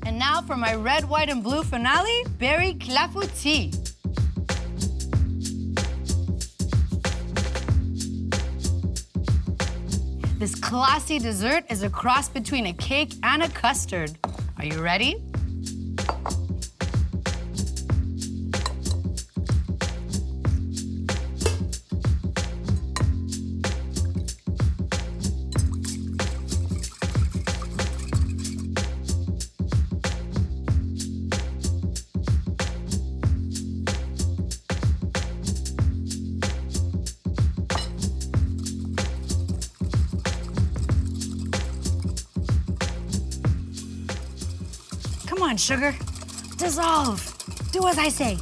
And now for my red, white, and blue finale, berry clafoutis. This classy dessert is a cross between a cake and a custard. Are you ready? Come on, sugar. Dissolve. Do as I say.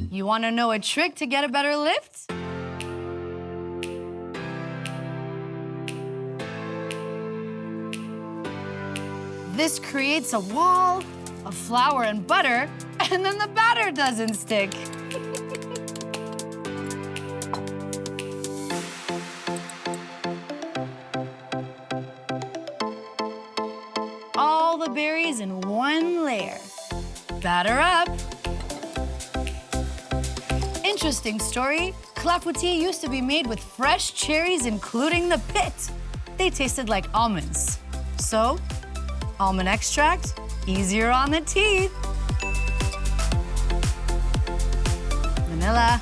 You want to know a trick to get a better lift? This creates a wall of flour and butter, and then the batter doesn't stick. All the berries in one layer. Batter up. Interesting story. Clafoutis used to be made with fresh cherries, including the pit. They tasted like almonds. So, almond extract, easier on the teeth. Vanilla.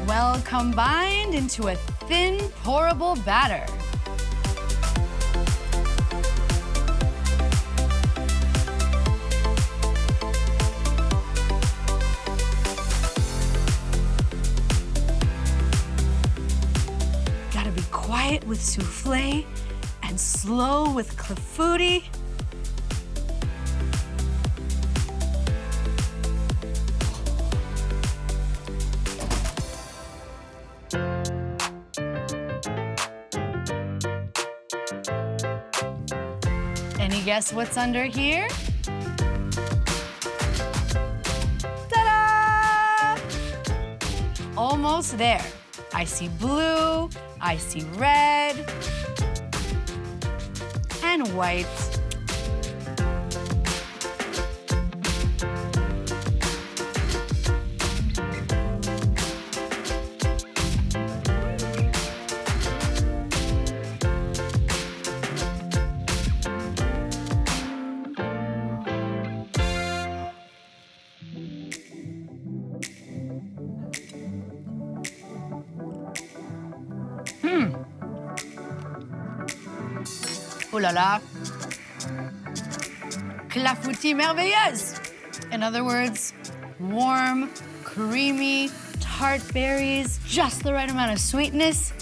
Well combined into a thin, pourable batter. Gotta be quiet with soufflé and slow with clafoutis. Any guess what's under here? Ta-da! Almost there. I see blue, I see red, and white. Oh là là. Clafoutis merveilleuse. In other words, warm, creamy, tart berries, just the right amount of sweetness.